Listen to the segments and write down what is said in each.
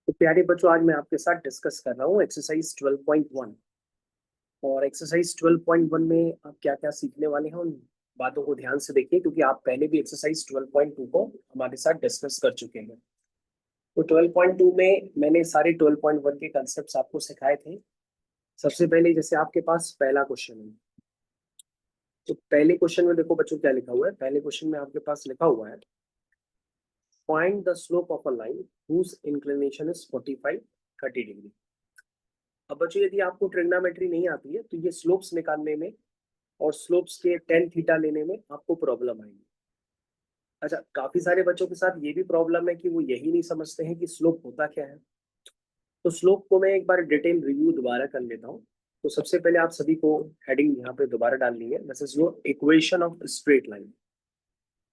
तो प्यारे बच्चों, आज मैं आपके साथ डिस्कस कर रहा हूँ एक्सरसाइज 12.1। और एक्सरसाइज 12.1 में आप क्या क्या सीखने वाले हैं उन बातों को ध्यान से देखिए, क्योंकि आप पहले भी एक्सरसाइज 12.2 को हमारे साथ डिस्कस कर चुके हैं। तो 12.2 में मैंने सारे 12.1 के कंसेप्ट आपको सिखाए थे। सबसे पहले जैसे आपके पास पहला क्वेश्चन है, तो पहले क्वेश्चन में देखो बच्चों क्या लिखा हुआ है। पहले क्वेश्चन में आपके पास लिखा हुआ है, find the slope of a line whose inclination is 45 30 degree. अब बच्चों, यदि आपको ट्रिग्नोमेट्री नहीं आती है तो ये स्लोप्स निकालने में और स्लोप्स के टेन थीटा लेने में आपको प्रॉब्लम आएगी। अच्छा, काफी सारे बच्चों के साथ ये भी प्रॉब्लम है कि वो यही नहीं समझते हैं कि स्लोप होता क्या है। तो स्लोप को मैं एक बार डिटेल रिव्यू दोबारा कर लेता हूँ। तो सबसे पहले आप सभी को हेडिंग यहाँ पे दोबारा डालनी है, this is your equation of straight line.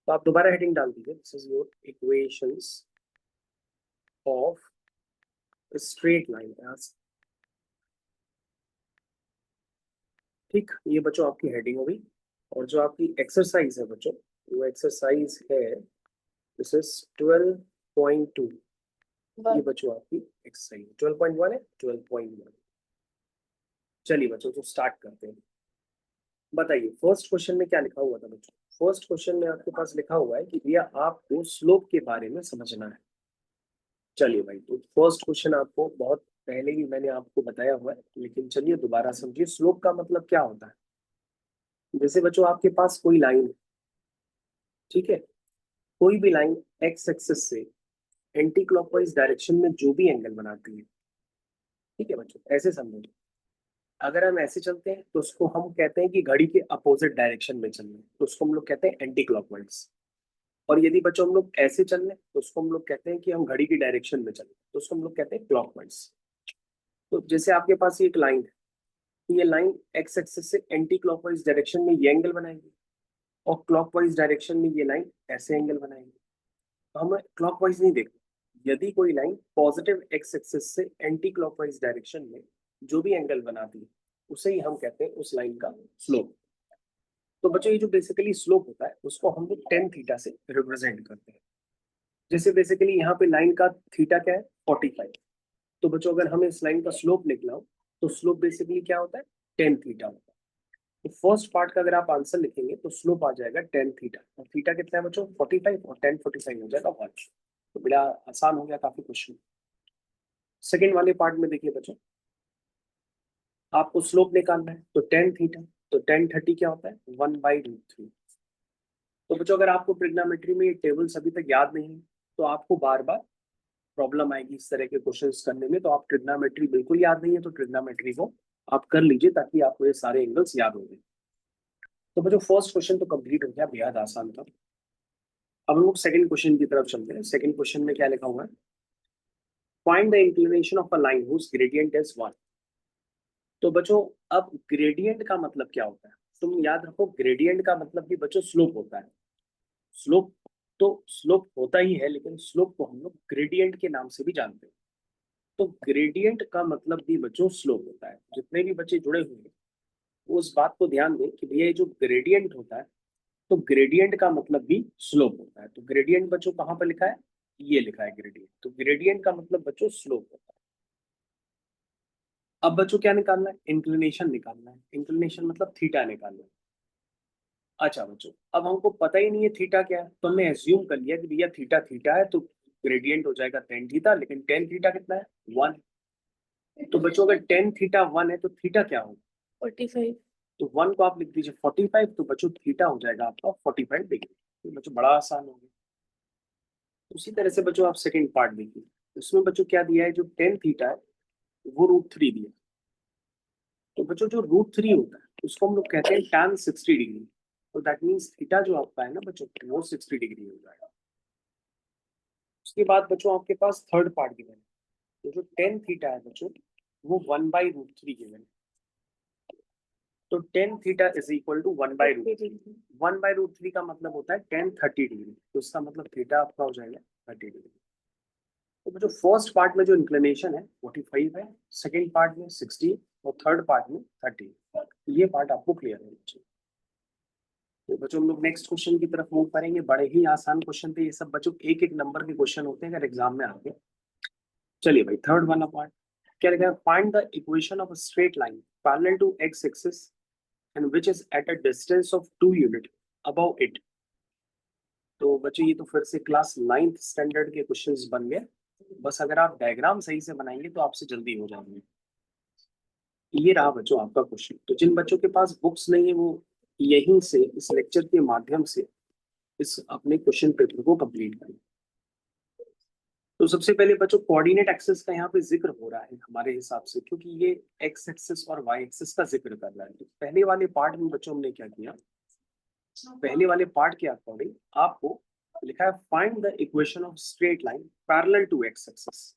तो आप दोबारा हेडिंग डाल दीजिए, this is your equations of straight line. ठीक, ये बच्चों आपकी हेडिंग हो गई। और जो आपकी एक्सरसाइज है बच्चों, वो एक्सरसाइज है, दिस इज 12.2। ये बच्चों आपकी एक्सरसाइज 12.1 है, 12.1। चलिए बच्चों, तो स्टार्ट करते हैं। बताइए फर्स्ट क्वेश्चन में क्या लिखा हुआ था बच्चों। फर्स्ट क्वेश्चन में आपके पास लिखा हुआ है कि भैया आपको स्लोप के बारे में समझना है। चलिए भाई, तो फर्स्ट क्वेश्चन आपको बहुत पहले ही मैंने आपको बताया हुआ है, लेकिन चलिए दोबारा समझिए स्लोप का मतलब क्या होता है। जैसे बच्चों आपके पास कोई लाइन है, ठीक है, कोई भी लाइन एक्स एक्सिस से एंटी क्लॉकवाइज डायरेक्शन में जो भी एंगल बनाती है, ठीक है बच्चों, ऐसे समझो। अगर हम ऐसे चलते हैं तो उसको हम कहते हैं कि घड़ी के अपोजिट डायरेक्शन में चल रहे हैं, तो उसको हम लोग कहते हैं एंटी क्लॉकवाइज। और यदि बच्चों हम लोग ऐसे चल रहे हैं तो उसको हम लोग कहते हैं कि हम घड़ी की डायरेक्शन में चल रहे हैं, तो उसको हम लोग कहते हैं क्लॉकवाइज। तो जैसे आपके पास ये एक लाइन है, तो ये लाइन एक्स एक्सिस से एंटी क्लॉकवाइज डायरेक्शन में ये एंगल बनाएगी, और क्लॉकवाइज डायरेक्शन में ये लाइन ऐसे एंगल बनाएगी। तो हमें क्लॉकवाइज नहीं देखना। यदि कोई लाइन पॉजिटिव एक्स एक्सिस से एंटी क्लॉकवाइज डायरेक्शन में जो भी एंगल बनाती है, उसे ही हम कहते हैं उस लाइन का स्लोप। तो बच्चों, ये जो बेसिकली स्लोप होता है उसको हम लोग टेन थीटा से रिप्रेजेंट करते हैं। जैसे बेसिकली यहाँ पे लाइन का थीटा क्या है, 45। तो बच्चों, अगर हमें इस लाइन का स्लोप निकला हो तो स्लोप बेसिकली क्या होता है, टेन थीटा होता है। तो फर्स्ट पार्ट का अगर आप आंसर लिखेंगे तो स्लोप आ जाएगा टेन थीटा। और थीटा कितना है बच्चों, 45, और टेन 45 हो जाएगा 1। तो बड़ा आसान हो गया काफी क्वेश्चन। सेकेंड वाले पार्ट में देखिए बच्चों, आपको स्लोप निकालना है तो टेन थीटा, तो टेन 30 क्या होता है, 1/√3। तो बच्चों, अगर आपको ट्रिग्नोमेट्री में ये टेबल्स अभी तक याद नहीं है तो आपको बार बार प्रॉब्लम आएगी इस तरह के क्वेश्चंस करने में। तो आप ट्रिग्नोमेट्री बिल्कुल याद नहीं है तो ट्रिग्नोमेट्री को आप कर लीजिए, ताकि आपको ये सारे एंगल्स याद हो जाए। तो बच्चों, फर्स्ट क्वेश्चन तो कंप्लीट हो गया, बेहद आसान था। अब हम लोग सेकंड क्वेश्चन की तरफ चलते हैं। सेकंड क्वेश्चन में क्या लिखा हुआ है, find the inclination of a line whose gradient is 1। तो बच्चों, अब ग्रेडियंट का मतलब क्या होता है, तुम याद रखो, ग्रेडियंट का मतलब भी बच्चों स्लोप होता है। स्लोप तो स्लोप होता ही है, लेकिन स्लोप को हम लोग ग्रेडियंट के नाम से भी जानते हैं। तो ग्रेडियंट का मतलब भी बच्चों स्लोप होता है। जितने भी बच्चे जुड़े हुए हैं वो उस बात को ध्यान दें कि भैया ये जो ग्रेडियंट होता है, तो ग्रेडियंट का मतलब भी स्लोप होता है। तो ग्रेडियंट बच्चों कहाँ पर लिखा है, ये लिखा है ग्रेडियंट। तो ग्रेडियंट का मतलब बच्चों स्लोप होता है। अब बच्चों क्या निकालना है, इंक्लिनेशन निकालना है। इंक्लिनेशन मतलब थीटा निकालना है। अच्छा बच्चों, अब हमको पता ही नहीं है थीटा क्या है, तो हमने एज्यूम कर लिया कि भैया थीटा थीटा है, तो ग्रेडियंट हो जाएगा टेन थीटा। लेकिन टेन थीटा कितना है, 1। तो बच्चों, अगर टेन थीटा 1 है तो थीटा क्या होगा, 45। तो 1 को आप लिख दीजिए 45। तो बच्चों थीटा हो जाएगा आपका 45 डिग्री। तो बच्चों बड़ा आसान हो गया। उसी तरह से बच्चों आप सेकंड पार्ट देखिए, उसमें बच्चों क्या दिया है, जो टेन थीटा है वो √3 दिया। तो बच्चों, जो √3 होता है उसको हम लोग कहते हैं tan 60 डिग्री। तो दैट मीन्स थीटा जो आपका है ना बच्चों, वो 60 डिग्री हो जाएगा। उसके बाद बच्चों आपके पास थर्ड पार्ट गिवन है। तो जो टेन थीटा है बच्चों, वो 1/√3 गिवन है। तो tan theta is equal to 1/√3। 1/√3 का मतलब होता है टेन 30 डिग्री। तो इसका मतलब थीटा आपका हो जाएगा 30 डिग्री। तो जो फर्स्ट पार्ट में जो इंक्लिनेशन है 45 है, सेकेंड पार्ट में 60, और थर्ड पार्ट में 30। ये पार्ट आपको क्लियर है बच्चों। तो बच्चों, हम लोग नेक्स्ट क्वेश्चन की तरफ मूव करेंगे। बड़े ही आसान क्वेश्चन थे ये सब बच्चों, एक एक नंबर के क्वेश्चन होते हैं अगर एग्जाम में आते हैं। चलिए भाई थर्ड वाला पार्ट क्या लिखा है, find the equation of a straight line parallel to X axis and which is at a distance of 2 unit above it. तो बच्चों ये तो फिर से क्लास 9th स्टैंडर्ड के क्वेश्चंस बन गए, बस अगर आप डायग्राम सही से बनाएंगे तो आपसे जल्दी हो जाएंगे। ये रहा बच्चों आपका क्वेश्चन। तो जिन बच्चों के पास बुक्स नहीं है वो यहीं से इस लेक्चर के माध्यम से इस अपने क्वेश्चन पेपर को कंप्लीट करें। तो सबसे पहले बच्चों कोऑर्डिनेट एक्सिस का यहाँ पे जिक्र हो रहा है हमारे हिसाब से, क्योंकि ये एक्स एक्सिस और वाई एक्सिस का जिक्र कर रहा है। तो पहले वाले पार्ट में बच्चों हमने क्या किया, पहले वाले पार्ट के अकॉर्डिंग आपको लिखा है find the equation of straight line parallel to X axis.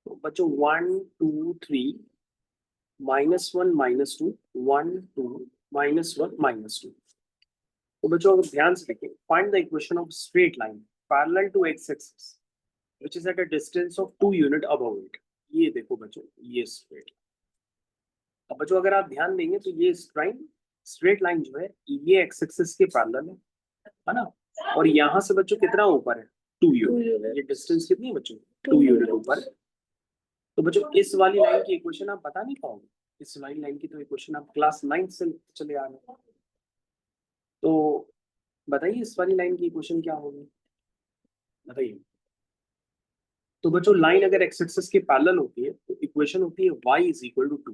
तो बच्चों 1 2 3 -1 -2 1 2 -1 -2। तो बच्चों अगर ध्यान से देखें, find the equation of straight line parallel to X axis which is at a distance of 2 unit above it। ये देखो बच्चों ये स्ट्रेट। अब बच्चों अगर आप ध्यान देंगे तो ये स्ट्रेट लाइन जो है ये एक्स एक्सिस के पैरेलल है ना, और यहाँ से बच्चों कितना ऊपर है 2 यूनिट। ये डिस्टेंस कितनी है बच्चों 2 यूनिट ऊपर है। तो बच्चों इस वाली लाइन की इक्वेशन आप बता नहीं पाओगे, इस वाली लाइन की तो इक्वेशन आप क्लास 9 से चले आ रहे हैं। तो बताइए इस वाली लाइन की इक्वेशन क्या होगी, बताइए। तो बच्चों लाइन अगर एक्स एक्सिस के पैरेलल होती है तो इक्वेशन होती है y इज इक्वल टू 2।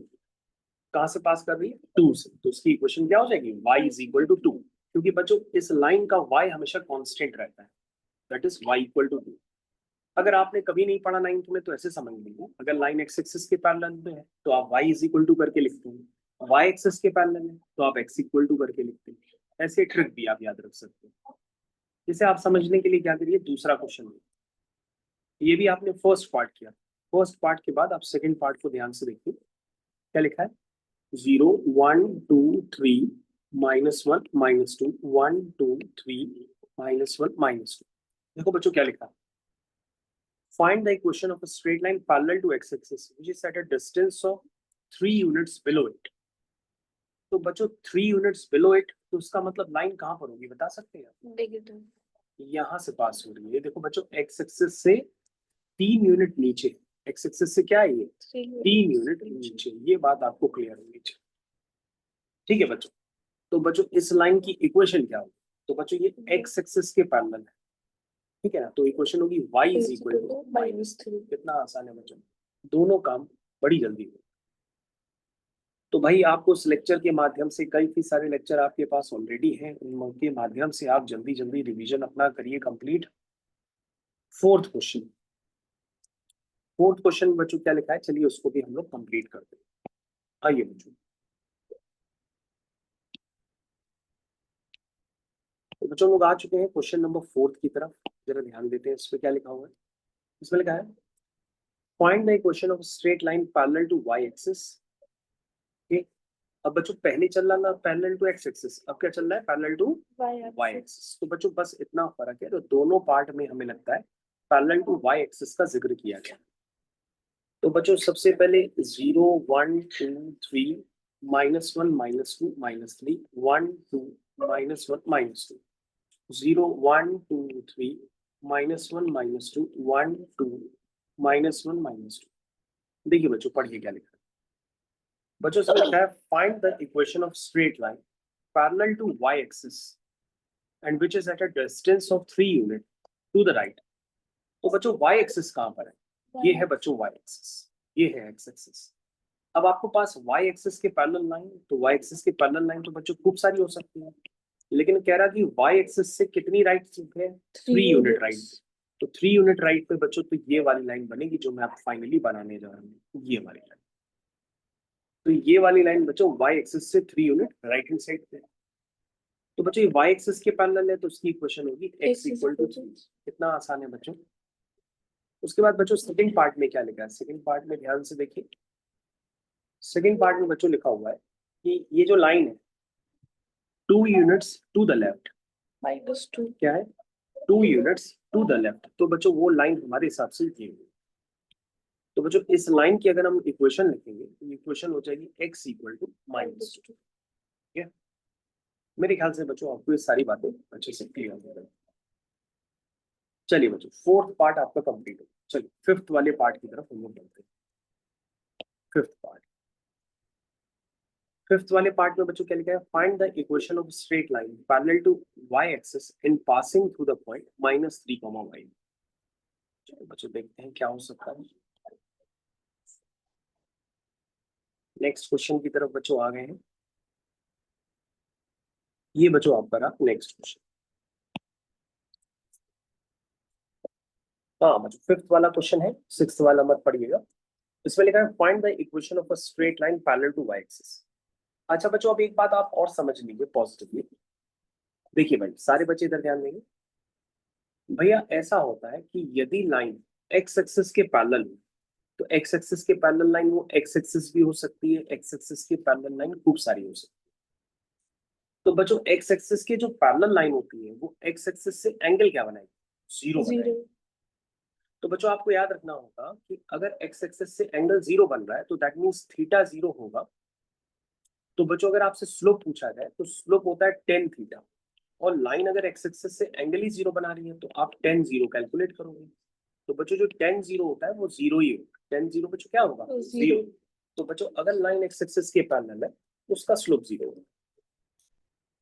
कहां से पास कर रही है 2 से, तो उसकी इक्वेशन क्या हो जाएगी y इज इक्वल टू 2, क्योंकि बच्चों इस लाइन का y हमेशा कांस्टेंट रहता है, that is y equal to 2। अगर आपने कभी नहीं पढ़ा 9th में तो ऐसे समझ लीजिए, अगर लाइन एक्स एक्सिस के पैरेलल में है तो आप y इज इक्वल टू करके लिखते हैं, y एक्सिस के पैरेलल है तो आप x इक्वल टू करके लिखते हैं। ऐसे ट्रिक भी आप याद रख सकते हैं। जिसे आप समझने के लिए क्या करिए, दूसरा क्वेश्चन, ये भी आपने फर्स्ट पार्ट किया, फर्स्ट पार्ट के बाद आप सेकंड पार्ट को ध्यान से देखिए क्या लिखा है, 0 1 2 3 -1 -2 1 2 3 -1 -2। देखो बच्चों क्या लिखा है, find the equation of a straight line parallel to X axis which is at a distance of 3 units below it. तो बच्चों 3 यूनिट्स बिलो इट, तो उसका मतलब लाइन कहां पर होगी बता सकते हैं, यहाँ से पास हो रही है। देखो बच्चों एक्स एक्सिस से 3 यूनिट नीचे, एक्स एक्सिस से क्या है ये 3 यूनिट नीचे, ये बात आपको क्लियर होनी चाहिए। ठीक है बच्चों, तो बच्चों इस लाइन की इक्वेशन क्या होगी, तो बच्चों ये एक्स एक्सिस के पैरेलल है, ठीक है ना, तो इक्वेशन होगी y इज इक्वल टू -3। कितना आसान है बच्चों, दोनों काम बड़ी जल्दी हो। तो भाई आपको इस लेक्चर के माध्यम से कई सारे लेक्चर आपके पास ऑलरेडी हैं, उनके माध्यम से आप जल्दी जल्दी रिवीजन अपना करिए complete. Fourth question, fourth question बच्चों क्या लिखा है, चलिए उसको भी हम लोग कंप्लीट करते हैं। आइए बच्चों, तो बच्चों लोग आ चुके हैं क्वेश्चन नंबर 4 की तरफ, जरा ध्यान देते हैं इस पे क्या लिखा हुआ है। इसमें लिखा है find the equation of straight line parallel to y axis. अब बच्चों पहले चल रहा था पैरेलल टू एक्स एक्सिस, अब क्या चल रहा है पैरेलल टू y एक्सिस। तो बच्चों बस इतना फर्क है, तो दोनों पार्ट में हमें लगता है पैरेलल टू y एक्सिस का जिक्र किया गया। तो बच्चों सबसे पहले 0 1 2 3 -1 -2 -3 1 2 -1 -2 0 1 2 3 -1 -2 1 2 -1 -2। देखिए बच्चों पढ़िए क्या लिखा है। बच्चों से लिखा है find the equation of straight line parallel to y axis and which is at a distance of 3 unit to the right. तो बच्चों y एक्सिस कहां पर है, ये है बच्चों y एक्सिस, ये है x एक्सिस। अब आपको पास y एक्सिस के पैरेलल लाइन, तो y एक्सिस के पैरेलल लाइन तो बच्चों खूब सारी हो सकती है, लेकिन कह रहा कि y एक्सिस से कितनी राइट है 3 यूनिट राइट। तो 3 यूनिट राइट पे बच्चों तो ये वाली लाइन बनेगी जो मैं आप फाइनली बनाने जा रहा हूँ, ये वाली लाइन। तो ये वाली लाइन बच्चों y एक्सिस से 3 यूनिट राइट हैंड साइड पे। तो बच्चों ये y एक्सिस के पैरेलल है तो उसकी इक्वेशन होगी x इक्वल टू 3। कितना आसान है बच्चों। उसके बाद बच्चों सेकंड पार्ट में क्या लिखा है, सेकंड पार्ट में ध्यान से देखिए, सेकंड पार्ट में बच्चों लिखा हुआ है कि ये जो लाइन है 2 यूनिट्स टू द लेफ्ट -2, क्या है 2 यूनिट्स टू द लेफ्ट। तो बच्चों वो लाइन हमारे हिसाब से ये है। तो बच्चों इस लाइन की अगर हम इक्वेशन लिखेंगे तो इक्वेशन हो जाएगी x इक्वल टू -2। ठीक है, मेरे ख्याल से बच्चों आपको ये सारी बातें अच्छे से क्लियर हो गई। चलिए बच्चों फोर्थ पार्ट आपका कंप्लीट हो, चलिए फिफ्थ वाले पार्ट की तरफ हम लोग बढ़ते हैं। फिफ्थ वाले पार्ट में बच्चों क्या लिखा है, find the equation of straight line parallel to Y axis in passing through the point -3, y। चलो बच्चों देखते हैं क्या हो सकता है। नेक्स्ट क्वेश्चन की तरफ बच्चों आ गए हैं। ये बच्चों आपका रहा नेक्स्ट क्वेश्चन। हाँ बच्चों फिफ्थ वाला क्वेश्चन है, सिक्स्थ वाला मत पढ़िएगा। इसमें लिखा है find the equation of a straight line parallel to Y axis. अच्छा बच्चों अब एक बात आप और समझ लीजिए पॉजिटिवली। देखिए भाई सारे बच्चे इधर ध्यान देंगे। भैया ऐसा होता है कि यदि लाइन एक्स एक्सिस के पैरेलल हो तो एक्स एक्सिस के पैरेलल लाइन वो एक्स एक्सिस भी हो सकती है, एक्स एक्सिस के पैरेलल लाइन खूब सारी हो सकती है। तो बच्चों एक्स एक्सिस की जो पैरेलल लाइन होती है वो एक्स एक्सिस से एंगल क्या बनाएगी, जीरो बनाएगी। तो बच्चों आपको याद रखना होगा कि अगर एक्स एक्सिस से एंगल जीरो बन रहा है तो दैट मींस थीटा जीरो होगा। तो बच्चों अगर आपसे स्लोप पूछा जाए तो स्लोप होता है टेन थीटा, और लाइन अगर एक्स एक्सिस से एंगल ही जीरो बना रही है तो आप टेन जीरो कैलकुलेट करोगे। तो बच्चों जो टेन जीरो होता है वो जीरो ही होगा। टेन जीरो बच्चों क्या होगा, जीरो। तो बच्चों अगर लाइन एक्स एक्सिस के पैरेलल है तो उसका स्लोप जीरो होगा।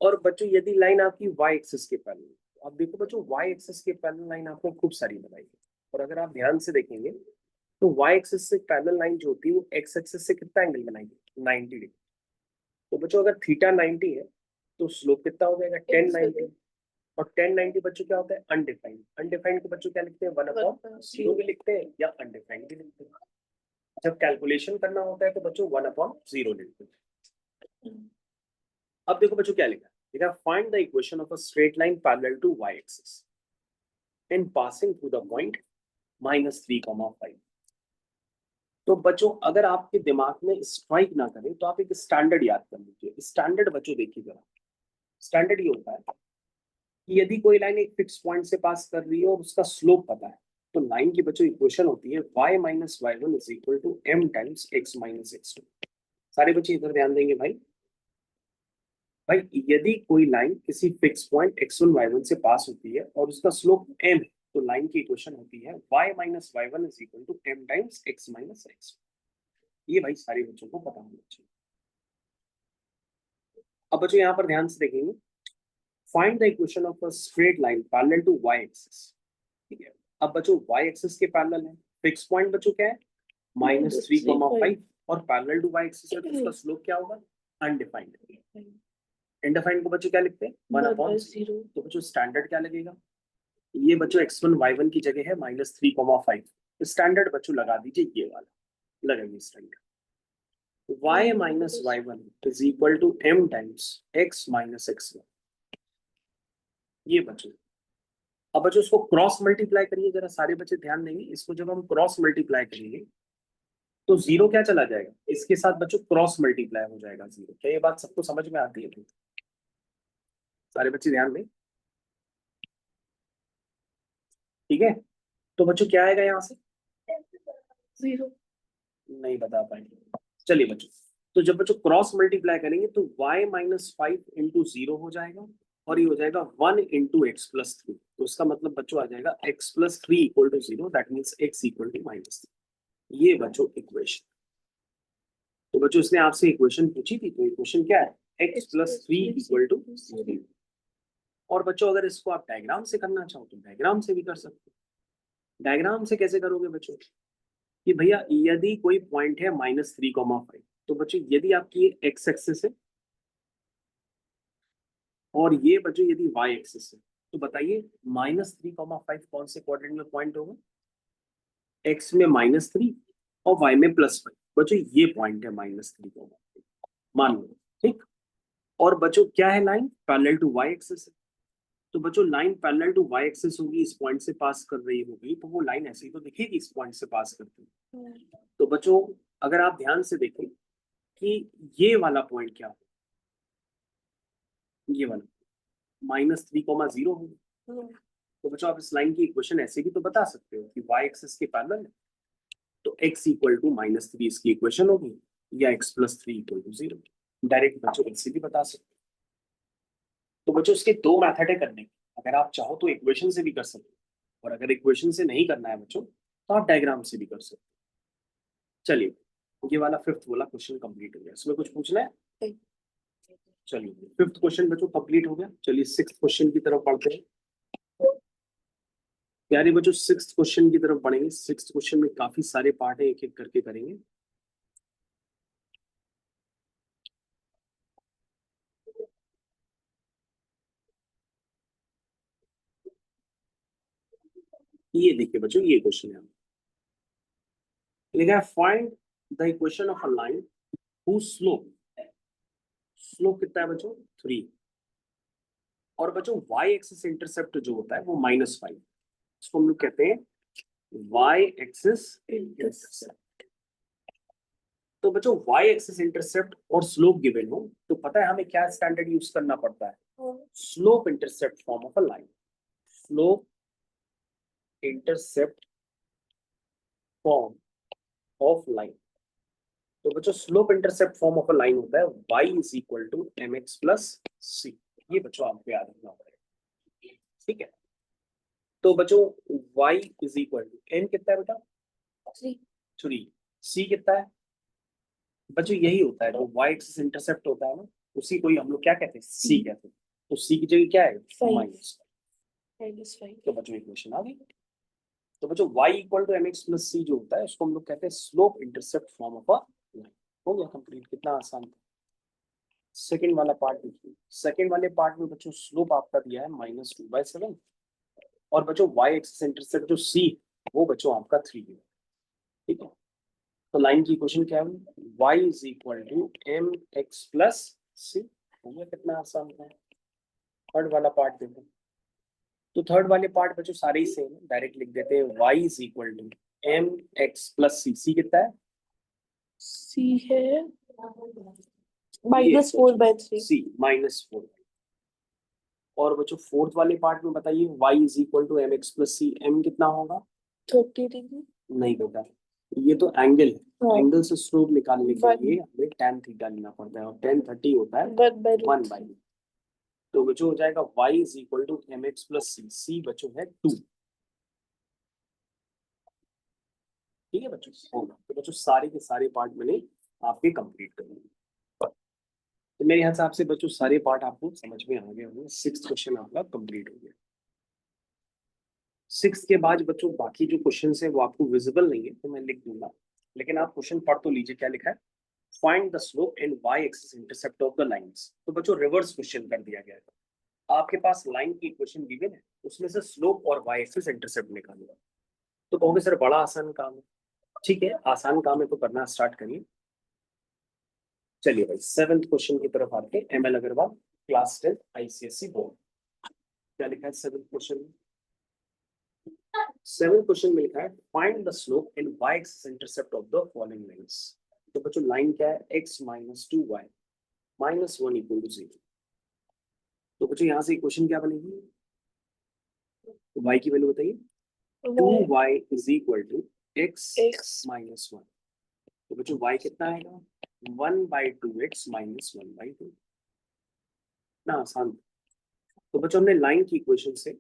और बच्चों यदि लाइन आपकी वाई एक्सिस के पैरेलल है, तो आप देखो बच्चों वाई एक्सिस के पैरेलल लाइन आपने खूब सारी बनाई है। और अगर आप ध्यान से देखेंगे तो वाई एक्सिस से पैरेलल लाइन जो होती है वो एक्स एक्सिस से कितना एंगल बनाएगी, 90 डिग्री। तो बच्चों अगर थीटा 90 है तो स्लोप कितना हो जाएगा, 1090। और 1090 बच्चों क्या होता है, अनडिफाइंड। अनडिफाइंड को बच्चों क्या लिखते हैं, 1/0 भी लिखते हैं या अनडिफाइंड भी लिखते हैं। जब कैलकुलेशन करना होता है तो बच्चों 1/0 लिखते हैं। अब देखो बच्चों क्या लिखा, find the equation of a straight line parallel to Y axis in passing through the point -3, 5। तो बच्चों अगर आपके दिमाग में स्ट्राइक ना करे तो आप एक स्टैंडर्ड याद कर लीजिए। स्टैंडर्ड बच्चों देखिए जरा, स्टैंडर्ड ये होता है कि यदि कोई लाइन एक फिक्स पॉइंट से पास कर रही है और उसका स्लोप पता है तो लाइन की बच्चों इक्वेशन होती है y - y1 = m times x - x2। सारे बच्चे इधर ध्यान देंगे भाई। भाई यदि कोई लाइन किसी फिक्स पॉइंट x1 y1 से पास होती है और उसका स्लोप m है तो लाइन की इक्वेशन होती है y - y1 = m times x - x2। ये भाई सारे बच्चों को पता होना चाहिए। अब बच्चों यहाँ पर ध्यान से देखेंगे, find the equation of a straight line parallel to y axis. ठीक है, अब बच्चों y एक्सिस के पैरेलल है, फिक्स पॉइंट बच्चों क्या है -3, 5, और पैरेलल टू y एक्सिस है तो उसका स्लोप क्या होगा, अनडिफाइंड। अनडिफाइंड को बच्चों क्या लिखते हैं, 1/0। तो बच्चों स्टैंडर्ड क्या लगेगा, ये बच्चों x1 y1 की जगह है -3, 5। स्टैंडर्ड बच्चों लगा दीजिए, ये वाला लगाइए standard. y - y1 = m times x - x1। ये बच्चों अब बच्चों इसको क्रॉस मल्टीप्लाई करिए जरा, सारे बच्चे ध्यान देंगे। इसको जब हम क्रॉस मल्टीप्लाई करेंगे तो जीरो क्या चला जाएगा, इसके साथ बच्चों क्रॉस मल्टीप्लाई हो जाएगा जीरो। क्या ये बात सबको समझ में आती है? सारे बच्चे ध्यान दें, ठीक है। तो बच्चों क्या आएगा यहाँ से, जीरो। नहीं बता पाएंगे, चलिए बच्चों। तो जब बच्चों क्रॉस मल्टीप्लाई करेंगे तो y - 5 × 0 हो जाएगा और ये हो जाएगा 1 × x + 3। तो इसका मतलब बच्चों आ जाएगा x + 3 = 0, दैट मीन्स x = -3। ये बच्चों इक्वेशन। तो बच्चों इसने आपसे इक्वेशन पूछी थी, तो इक्वेशन क्या है, x + 3 = 0। और बच्चों अगर इसको आप डायग्राम से करना चाहो तो डायग्राम से भी कर सकते हो। डायग्राम से कैसे करोगे बच्चों, कि भैया यदि कोई पॉइंट है -3, 5, तो बच्चों यदि आपकी ये एक्स एक्सिस है और ये बच्चों यदि वाई एक्सिस है तो बताइए -3, 5 कौन से क्वाड्रेंट में पॉइंट होगा, एक्स में -3 और वाई में +5। बच्चों ये पॉइंट है -3, मान लो, ठीक। और बच्चों क्या है, line parallel to Y axis है। तो बच्चों line parallel to Y axis होगी, इस पॉइंट से पास कर रही होगी, तो वो लाइन ऐसे ही तो दिखेगी इस पॉइंट से पास करती है। तो बच्चों अगर आप ध्यान से देखें कि ये वाला पॉइंट क्या हो, ये वाला -3, 0 हो। तो बच्चों आप इस लाइन की इक्वेशन ऐसे भी तो बता सकते हो कि y एक्सिस के पैरेलल है तो x = -3 इसकी इक्वेशन होगी, या x + 3 = 0। डायरेक्ट बच्चों ऐसे भी बता सकते हो। तो बच्चों इसके दो मेथड है करने के। अगर आप चाहो तो इक्वेशन से भी कर सकते हो, और अगर इक्वेशन से नहीं करना है बच्चों तो आप डायग्राम से भी कर सकते हो। चलिए, ये वाला फिफ्थ वाला क्वेश्चन कंप्लीट हो गया। इसमें कुछ पूछना है? चलिए, फिफ्थ क्वेश्चन बच्चों कंप्लीट हो गया। चलिए सिक्स्थ क्वेश्चन की तरफ पढ़ते हैं। प्यारे बच्चों, सिक्स्थ क्वेश्चन की तरफ पढ़ेंगे। सिक्स्थ क्वेश्चन में काफी सारे पार्ट है, एक एक करके करेंगे। ये देखिए बच्चों, ये क्वेश्चन है, लिखा है find the equation of a line whose slope, slope कितना है बच्चों? 3, और बच्चों वाई एक्सिस इंटरसेप्ट जो होता है वो -5, इसको हम लोग कहते हैं वाई एक्सिस इंटरसेप्ट। तो बच्चों वाई एक्सिस इंटरसेप्ट और स्लोप गिवन हो तो पता है हमें क्या स्टैंडर्ड यूज करना पड़ता है? Slope intercept form of a line, slope intercept form of line. तो बच्चों slope intercept form of a line होता है y is equal to mx plus C. ये बच्चों आपको याद रखना पड़ेगा, ठीक है? तो बच्चों y is equal to n कितना है बेटा? 3। c कितना है बच्चों? यही होता है जो y एक्सिस इंटरसेप्ट होता है ना, उसी को ही हम लोग क्या कहते हैं? c कहते हैं। तो c की जगह क्या है? -5। तो बच्चों इक्वेशन आ गई। तो बच्चों y equal to mx plus c जो होता है उसको हम लोग कहते हैं slope intercept form of a line. हो गया कंप्लीट। कितना आसान था। सेकेंड वाला पार्ट देखिए। सेकेंड वाले पार्ट में बच्चों स्लोप आपका दिया है -2/7, और बच्चों y एक्सिस इंटरसेप्ट जो c वो बच्चों आपका 3 है, ठीक है? तो लाइन की इक्वेशन क्या है? y is equal to mx plus C. हो गया, कितना आसान है। थर्ड वाला पार्ट देखो। तो थर्ड वाले पार्ट बच्चों सारे ही सेम है, डायरेक्ट लिख देते हैं y is equal to mx plus C. C कितना है? सी है -4/3। सी -4। और बच्चों फोर्थ वाले पार्ट में बताइए y is equal to mx plus c. m कितना होगा? 30 डिग्री। नहीं बेटा, ये तो एंगल है। हाँ। एंगल से स्लोप निकालने के लिए हमें tan थीटा लेना पड़ता है, और tan 30 होता है 1/। तो बच्चों हो जाएगा y is equal to mx plus C. C बच्चों है 2, ठीक है बच्चों? तो बच्चों सारे के सारे पार्ट मैंने आपके कंप्लीट कर दिए। तो मेरे हिसाब से बच्चों सारे पार्ट आपको समझ में आ गए होंगे। सिक्स्थ क्वेश्चन आपका कंप्लीट हो गया। सिक्स के बाद बच्चों बाकी जो क्वेश्चन है वो आपको विजिबल नहीं है तो मैं लिख दूंगा, लेकिन आप क्वेश्चन पढ़ तो लीजिए। क्या लिखा है? Find the slope and y axis intercept of the lines. तो बच्चों रिवर्स क्वेश्चन कर दिया गया है। आपके पास लाइन की इक्वेशन गिवन है, उसमें से स्लोप और वाई एक्सिस इंटरसेप्ट निकालना। तो कहोगे सर बड़ा आसान काम है। ठीक है, आसान काम है तो करना स्टार्ट करिए। चलिए भाई, सेवेंथ क्वेश्चन की तरफ आते हैं। ML Agarwal, class 10, ICSE board. क्या लिखा है सेवेंथ क्वेश्चन में? सेवेंथ क्वेश्चन में लिखा है find the slope and y axis intercept of the following lines. तो बच्चों लाइन क्या है? x minus 2y minus 1 equal to 0। तो बच्चों यहाँ से इक्वेशन क्या बनेगी? तो y की वैल्यू बताइए। 2y is equal to x minus 1। तो बच्चों y कितना आएगा? 1/2x minus 1/2। ना आसान। तो बच्चों हमने लाइन की इक्वेशन से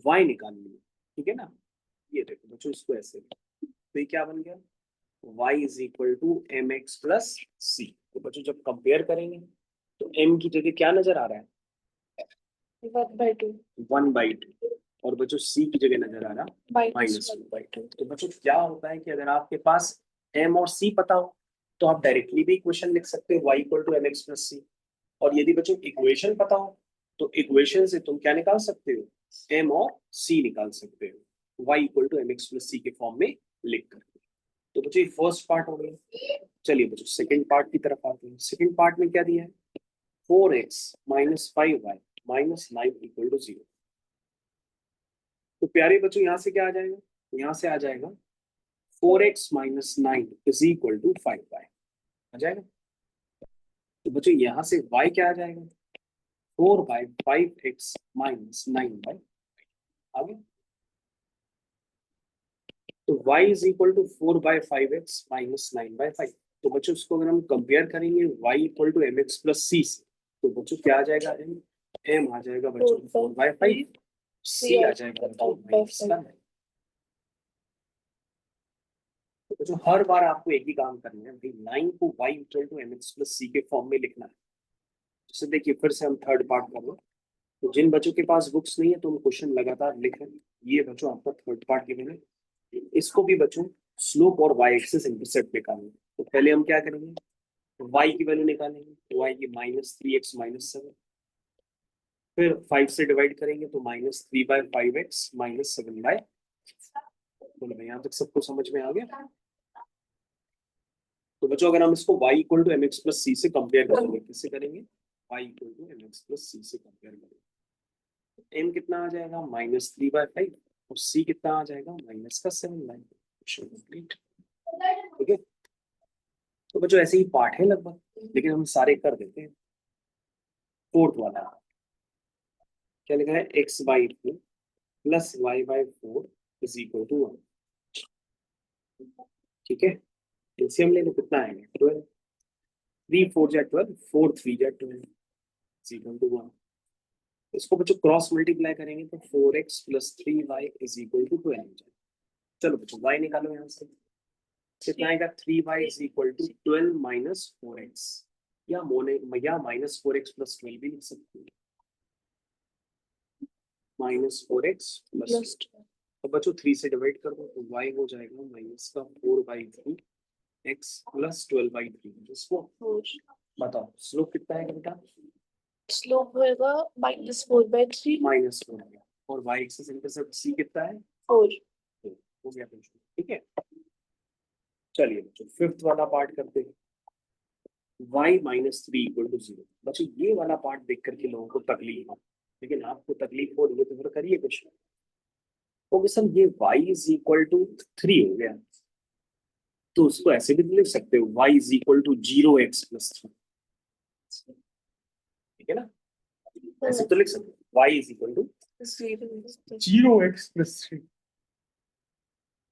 y निकाल लिया, ठीक है ना? ये देखो बच्चों, इसको ऐसे, तो ये क्या बन गया? y is equal to M x plus C. तो बच्चों जब कंपेयर करेंगे तो m की जगह क्या नजर आ रहा है? 1/2। और बच्चों c की जगह नजर आ रहा है -1/2। तो बच्चों क्या होता है कि अगर आपके पास m और c पता हो तो आप डायरेक्टली भी इक्वेशन लिख सकते हो y equal to M x plus c. और यदि बच्चों इक्वेशन पता हो तो इक्वेशन से तुम क्या निकाल सकते हो? m और c निकाल सकते हो y equal to M x plus c के फॉर्म में लिख कर। तो बच्चों ये फर्स्ट पार्ट हो गया। चलिए बच्चों सेकंड पार्ट की तरफ आते हैं। सेकंड पार्ट में क्या दिया है? 4x minus 5y minus 9 equal to 0। तो प्यारे बच्चों यहाँ से क्या आ जाएगा? यहाँ से आ जाएगा 4x minus 9 is equal to 5y आ जाएगा। तो बच्चों यहाँ से y क्या आ जाएगा? 4/5x माइनस 9y आ गया। तो y is equal to 4/5x minus 9/5। तो बच्चों उसको अगर हम कंपेयर करेंगे y equal to M x plus c से, तो बच्चों क्या आ जाएगा? m आ जाएगा बच्चों 4/5, c आ जाएगा बच्चों -9। तो जो हर बार आपको एक ही काम करना है भाई, लाइन को y equal to mx plus c के फॉर्म में लिखना है। जैसे देखिए फिर से हम थर्ड पार्ट कर रहे हैं, तो जिन बच्चों के पास बुक्स नहीं है तो हम क्वेश्चन लगातार लिख रहे हैं। ये बच्चों आपका थर्ड पार्ट गिवन है। इसको भी बच्चों स्लोप और y एक्सिस इंटरसेप्ट निकालना है। तो पहले हम क्या करेंगे, y की वैल्यू निकालेंगे, तो y की -3x-7, फिर 5 से डिवाइड करेंगे तो -3/5x -7/, बोलो भाई यहाँ तक सबको समझ में आ गया। तो बच्चों अगर हम इसको y equal to M x plus c से कंपेयर करेंगे, किससे करेंगे, y equal to M x plus c से कंपेयर करेंगे, m कितना आ जाएगा -3/5 और c कितना आ जाएगा -7/। कंप्लीट। ठीक है, तो बच्चों ऐसे ही पार्ट है लगभग, लेकिन हम सारे कर देते हैं। फोर्थ वाला क्या लिखा है, x/2 plus y/4 is equal to 1। ठीक है, एलसीएम ले लो, कितना आएगा 12, 3 4 जा 12, 4 3 जा 12 इज इक्वल टू 1। इसको बच्चों क्रॉस मल्टीप्लाई करेंगे तो 4x plus 3y is equal to 12 हो जाएगा। चलो बच्चों y निकालो यहाँ से, कितना आएगा 3y is equal to 12 minus 4x, या -4x प्लस 12 भी लिख सकते हैं, -4x प्लस, तो बच्चों 3 से डिवाइड कर दो तो y हो जाएगा -4/3 x प्लस 12/3। इसको बताओ स्लोप कितना है बेटा, स्लोप होएगा -4/3 -4, और y एक्सिस इंटरसेप्ट c कितना है 4। हो गया प्रश्न। ठीक है, चलिए बच्चों फिफ्थ वाला पार्ट करते हैं, y -3 इक्वल टू 0। बच्चों ये वाला पार्ट देख करके लोगों को तकलीफ है, लेकिन आपको तकलीफ हो रही है तो फिर करिए क्वेश्चन। तो सर ये y इज इक्वल टू 3 हो गया, तो उसको ऐसे भी लिख सकते हो y is equal to 0x plus 3। ठीक है ना, ऐसे तो लिख सकते हो y is equal to 0x plus 3।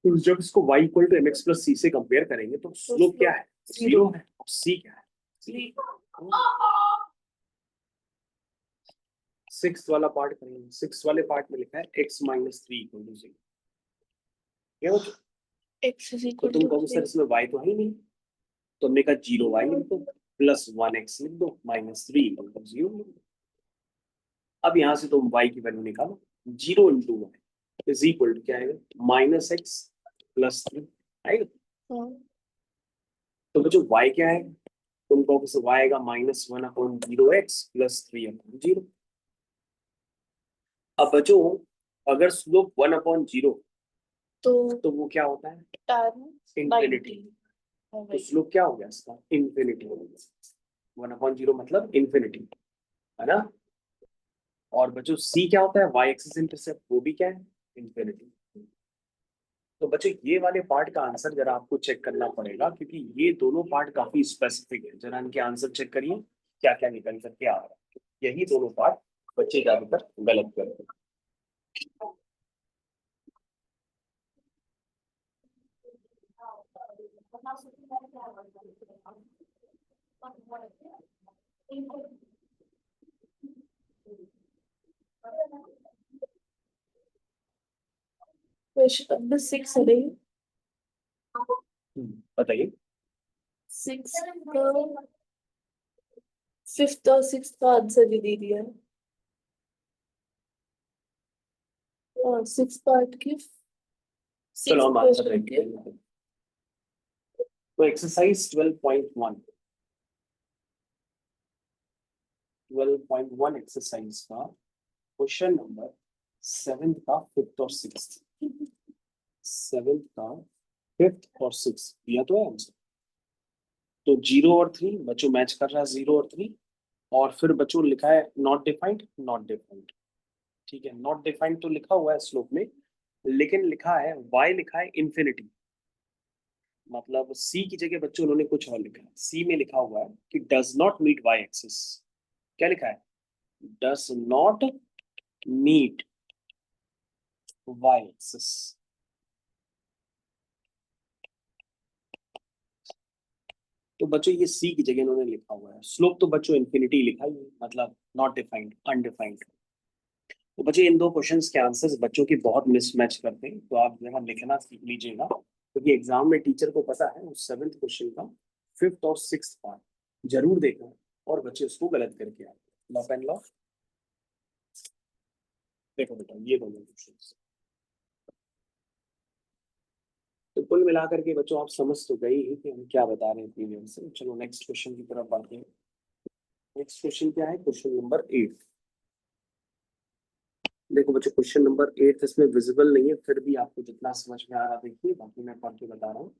तो जब इसको y equal to mx plus c से कंपेयर करेंगे तो स्लोप क्या है, 0 है, और c क्या है 3। सिक्स्थ वाला पार्ट करेंगे, सिक्स्थ वाले पार्ट में लिखा है x -3 इक्वल टू 0। क्या बच्चों, x is तो equal तुम to कहोगे सर 3। इसमें y तो है ही नहीं, तो हमने कहा 0y लिख दो, प्लस 1x लिख दो, -3 इक्वल टू 0। अब यहाँ से तुम y की वैल्यू निकालो, 0 into y is equal to क्या आएगा, -x प्लस 3 आएगा। तो बच्चों y क्या है, तुम कहोगे सर y आएगा -1/0x प्लस 3/0। अब बच्चों अगर स्लोप 1/0 तो वो क्या होता है, tan इंफिनिटी। 90। तो स्लोप क्या हो गया इसका, इंफिनिटी। 1/0 मतलब इंफिनिटी, है ना। और बच्चों c क्या होता है, y एक्सिस इंटरसेप्ट, वो भी क्या है, इंफिनिटी। तो बच्चों ये वाले पार्ट का आंसर जरा आपको चेक करना पड़ेगा, क्योंकि ये दोनों पार्ट काफी स्पेसिफिक है। जरा इनके आंसर चेक करिए क्या क्या निकल करके आ रहा है। यही दोनों पार्ट बच्चे ज्यादातर गलत करते हैं। क्वेश्चन नंबर 6 है। बताइए, 6 का फिफ्थ और सिक्स्थ का आंसर भी दे दिया है। और सिक्स पार्ट की चलो हम आंसर क्वेश्चन देखते हैं। तो एक्सरसाइज 12.1 एक्सरसाइज का क्वेश्चन नंबर 7 का फिफ्थ और सिक्स्थ, 7 का फिफ्थ और सिक्स्थ दिया तो है आंसर। तो 0 और 3 बच्चों मैच कर रहा है, 0 और 3, और फिर बच्चों लिखा है नॉट डिफाइंड, नॉट डिफाइंड। ठीक है, नॉट डिफाइंड तो लिखा हुआ है स्लोप में, लेकिन लिखा है y लिखा है इंफिनिटी, मतलब c की जगह बच्चों उन्होंने कुछ और लिखा है। c में लिखा हुआ है कि does not meet y axis. क्या लिखा है, does not meet y axis. तो बच्चों ये c की जगह उन्होंने लिखा हुआ है, स्लोप तो बच्चों इंफिनिटी लिखा ही है, मतलब नॉट डिफाइंड, अनडिफाइंड। तो बच्चों इन दो क्वेश्चंस के आंसर्स बच्चों की बहुत मिसमैच करते हैं, तो आप जरा लिखना सीख लीजिएगा। तो क्योंकि एग्जाम में टीचर को पता है उस 7th क्वेश्चन का 5th और 6th पार्ट जरूर देखना और बच्चे उसको गलत करके आए। लॉ एंड लॉ देखो बेटा ये दोनों क्वेश्चन, तो कुल मिलाकर के बच्चों आप समझ तो गए ही कि हम क्या बता रहे हैं प्रीवियस से। चलो नेक्स्ट क्वेश्चन की तरफ बढ़ते हैं। नेक्स्ट क्वेश्चन क्या है? Question number 8। देखो बच्चों क्वेश्चन नंबर 8 इसमें विजिबल नहीं है, फिर भी आपको जितना समझ में आ रहा देखिए, बाकी मैं पढ़ के बता रहा हूँ।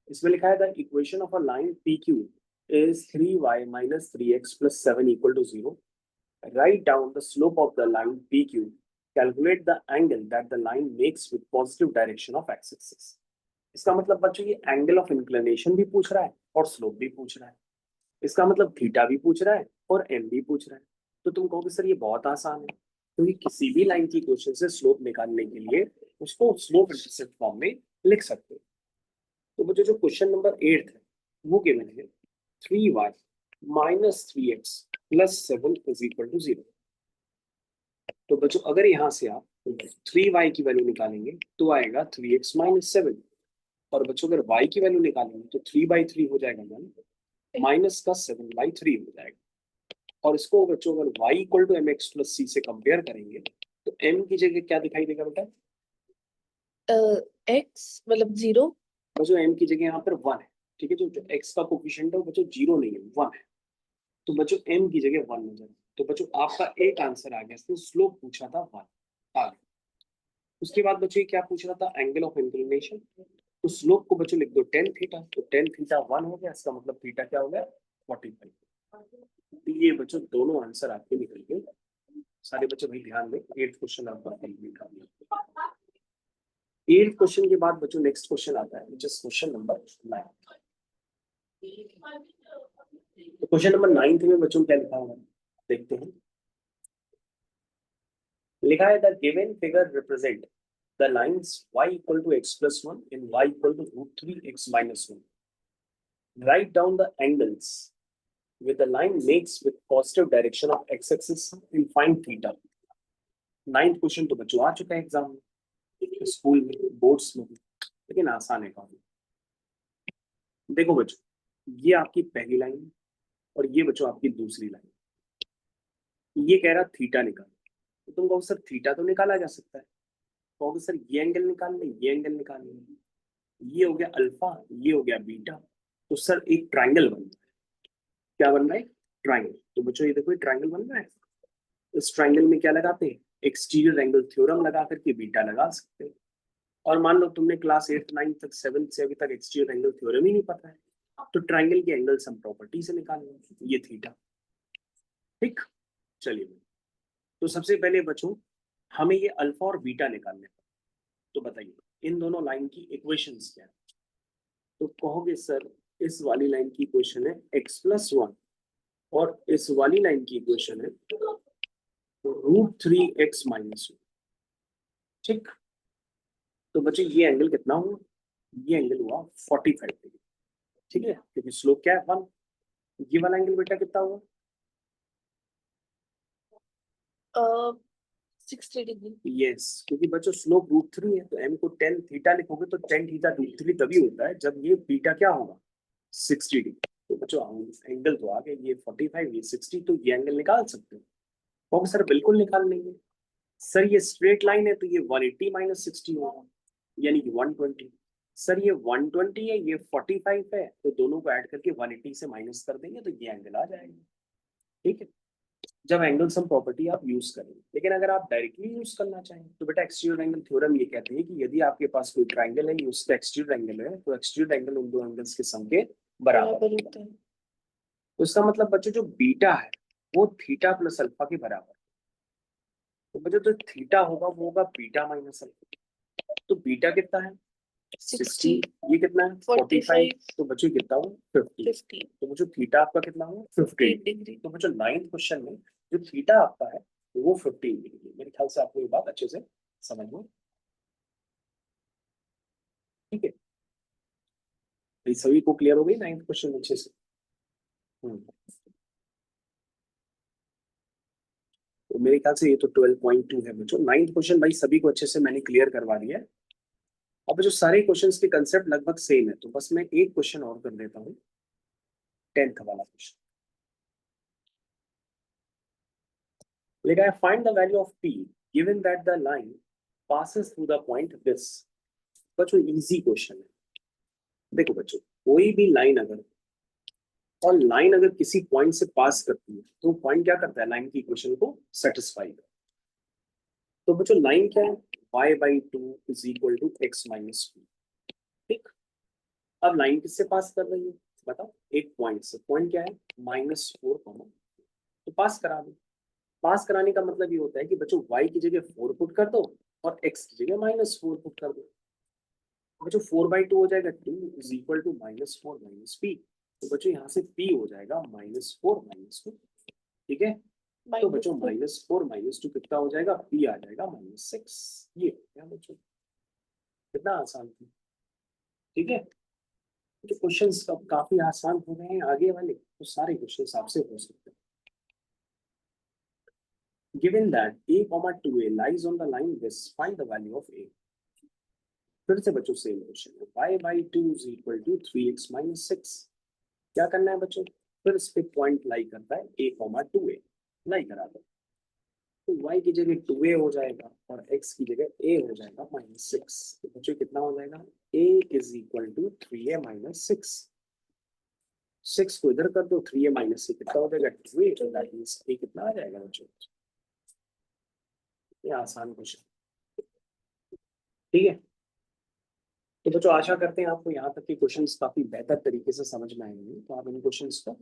इसमें लिखा है the equation of a line PQ is 3y minus 3x plus 7 equal to 0. Write down the slope of the line PQ. Calculate the angle that the line makes with positive direction of x-axis. इसका मतलब बच्चों ये angle of inclination भी पूछ रहा है और slope भी पूछ रहा है। इसका मतलब थीटा भी पूछ रहा है और एम भी पूछ रहा है। तो तुम कहोगे सर ये बहुत आसान है, क्योंकि किसी भी लाइन की क्वेश्चन से स्लोप निकालने के लिए उसको स्लोप इंटरसेप्ट फॉर्म में लिख सकते हैं। तो बच्चों जो क्वेश्चन नंबर 8 है वो गिवन है 3y minus 3x plus 7 is equal to 0। तो बच्चों अगर यहाँ से आप 3y की वैल्यू निकालेंगे तो आएगा 3x minus 7, और बच्चों अगर y की वैल्यू निकालेंगे तो 3/3 हो जाएगा 1 माइनस का 7/3 हो जाएगा। और इसको बच्चों अगर y equal to mx plus c से कंपेयर करेंगे तो m की जगह क्या दिखाई देगा बेटा? x मतलब 0। बच्चों m की जगह यहाँ पर 1 है, ठीक है। जो x का कोफिशिएंट है वो बच्चों 0 नहीं है 1 है, तो बच्चों m की जगह 1 हो जाएगा। तो बच्चों आपका एक आंसर आ गया, इसमें स्लोप पूछा था 1 आ गया। उसके बाद बच्चों क्या पूछ रहा था? Angle of inclination. तो स्लोप को बच्चों लिख दो tan थीटा, तो tan थीटा 1 हो गया, इसका मतलब थीटा क्या हो गया? 45। तो ये बच्चों दोनों आंसर आपके निकल गए। सारे बच्चों भाई ध्यान दें, 8th क्वेश्चन आपका कंप्लीट हो गया। 8th क्वेश्चन के बाद बच्चों नेक्स्ट क्वेश्चन आता है व्हिच इज क्वेश्चन नंबर 9। तो क्वेश्चन नंबर 9 में बच्चों क्या लिखा हुआ है देखते हैं। लिखा है the given figure represent the lines y equal to x plus 1 and y equal to root 3x minus 1. Write down the angles with the line makes with positive direction of x-axis and find theta. 9th question तो बच्चों आ चुका है exam में, school में, boards में, लेकिन आसान है काफी। देखो बच्चों ये आपकी पहली लाइन और ये बच्चों आपकी दूसरी लाइन। ये कह रहा थीटा निकाल, तो तुम कहो सर थीटा तो निकाला जा सकता है। कहोगे सर ये एंगल निकाल ले, ये एंगल निकाल ले, ये हो गया अल्फा, ये हो गया बीटा, तो सर एक ट्राइंगल बन रहा है। क्या बन रहा है? ट्राइंगल। तो बच्चों ये देखो ट्राइंगल बन रहा है। इस ट्राइंगल में क्या लगाते हैं? एक्सटीरियर एंगल थ्योरम लगा करके बीटा लगा सकते हैं। और मान लो तुमने क्लास 8 9 तक 7 से अभी तक एक्सटीरियर एंगल थ्योरम ही नहीं पता है, तो ट्राइंगल के एंगल सम प्रॉपर्टी से निकाल लो, ये थीटा। ठीक, चलिए। तो सबसे पहले बच्चों हमें ये अल्फा और बीटा निकालने हैं, तो बताइए इन दोनों लाइन की इक्वेशंस क्या है? तो कहोगे सर इस वाली लाइन की इक्वेशन है x+1 और इस वाली लाइन की इक्वेशन है √3x-1। ठीक, तो बच्चों ये एंगल कितना हुआ? ये एंगल हुआ 45 डिग्री। ठीक है, क्योंकि स्लोप क्या है 1। ये वाला एंगल बेटा कितना हुआ? 60 डिग्री। यस, क्योंकि बच्चों स्लोप √3 है, तो m को tan थीटा लिखोगे तो tan थीटा √3 तभी होता है जब ये बीटा क्या होगा? 60 डिग्री। तो बच्चों एंगल तो आ गया, ये 45 ये 60, तो ये एंगल निकाल सकते हो। कहोगे सर बिल्कुल निकाल लेंगे। सर ये स्ट्रेट लाइन है तो ये 180 माइनस 60 होगा, यानी कि 120। सर ये 120 है, ये 45 है, तो दोनों को ऐड करके 180 से माइनस कर देंगे तो ये एंगल आ जाएगा। ठीक है, जब एंगल सम प्रॉपर्टी आप यूज करेंगे। लेकिन अगर आप डायरेक्टली यूज करना चाहें तो बेटा एक्सटीरियर एंगल थ्योरम ये कहते हैं कि यदि आपके पास कोई ट्राइंगल है, उसका एक्सटीरियर एंगल है, तो एक्सटीरियर एंगल उन दो एंगल्स के सम के बराबर होता है। तो इसका मतलब बच्चों जो बीटा है वो थीटा प्लस अल्फा के बराबर। तो बच्चों जो थीटा होगा वो होगा बीटा माइनस अल्फा। तो बीटा कितना है? 60। ये कितना है? 45। तो बच्चों कितना हुआ? 50। तो बच्चों थीटा आपका कितना हुआ? 15 डिग्री। तो बच्चों 9th क्वेश्चन में जो थीटा आपका है वो 15 डिग्री। मेरे ख्याल से आपको ये बात अच्छे से समझ में, ठीक है? तो सभी को क्लियर हो गई 9th क्वेश्चन अच्छे से? तो मेरे ख्याल से ये तो 12.2 है बच्चों। 9th क्वेश्चन भाई सभी को अच्छे से मैंने क्लियर करवा दिया है। अब जो सारे क्वेश्चंस के कंसेप्ट लगभग सेम है, तो बस मैं एक क्वेश्चन और कर देता हूँ, 10th वाला क्वेश्चन लिखा है, find the value of p given that the line passes through the point this। बच्चों इजी क्वेश्चन है। देखो बच्चों, कोई भी लाइन अगर, और लाइन अगर किसी पॉइंट से पास करती है तो पॉइंट क्या करता है, लाइन की इक्वेशन को सेटिस्फाई करता है। तो बच्चों लाइन क्या है, y/2 is equal to x minus 2। ठीक, अब लाइन किससे पास कर रही है बताओ, एक पॉइंट से। पॉइंट क्या है, -4, तो पास करा दो। पास कराने का मतलब ये होता है कि बच्चों y की जगह 4 पुट कर दो और x की जगह -4 पुट कर दो। बच्चों 4/2 हो जाएगा, 2 is equal to -4 minus p। तो बच्चों यहाँ से p हो जाएगा -4 माइनस 2। ठीक है, तो बच्चों -4 -2 कितना हो जाएगा, p आ जाएगा -6। ये क्या बच्चों, कितना आसान थी। ठीक है, जो क्वेश्चंस काफी आसान हो रहे हैं आगे वाले, तो सारे क्वेश्चंस आपसे हो सकते हैं। Given that a, 2a lies on the line this, find the value of a। फिर से बच्चों सेम क्वेश्चन है, y/2 is equal to 3x minus 6। क्या करना है बच्चों, फिर इस पे पॉइंट लाई करता है a, 2a लाई करा दो, तो y की जगह 2a हो जाएगा और x की जगह a हो जाएगा -6। तो बच्चों कितना हो जाएगा, a is equal to 3a minus 6। 6 को इधर कर दो, 3a माइनस से कितना हो जाएगा, 2a। तो दैट मींस a कितना आ जाएगा बच्चों, ये आसान क्वेश्चन। ठीक है, तो बच्चों आशा करते हैं आपको यहाँ तक के क्वेश्चंस काफी बेहतर तरीके से समझ में आएंगे। तो आप इन क्वेश्चंस को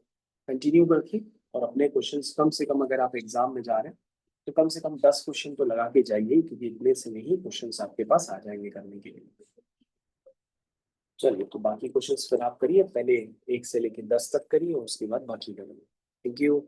कंटिन्यू रखिए और अपने क्वेश्चंस कम से कम, अगर आप एग्जाम में जा रहे हैं तो कम से कम 10 क्वेश्चन तो लगा के जाइए, क्योंकि इतने से नहीं क्वेश्चंस आपके पास आ जाएंगे करने के लिए। चलिए, तो बाकी क्वेश्चंस फिर आप करिए, पहले 1 से लेकर 10 तक करिए, उसके बाद बाकी करेंगे। Thank you.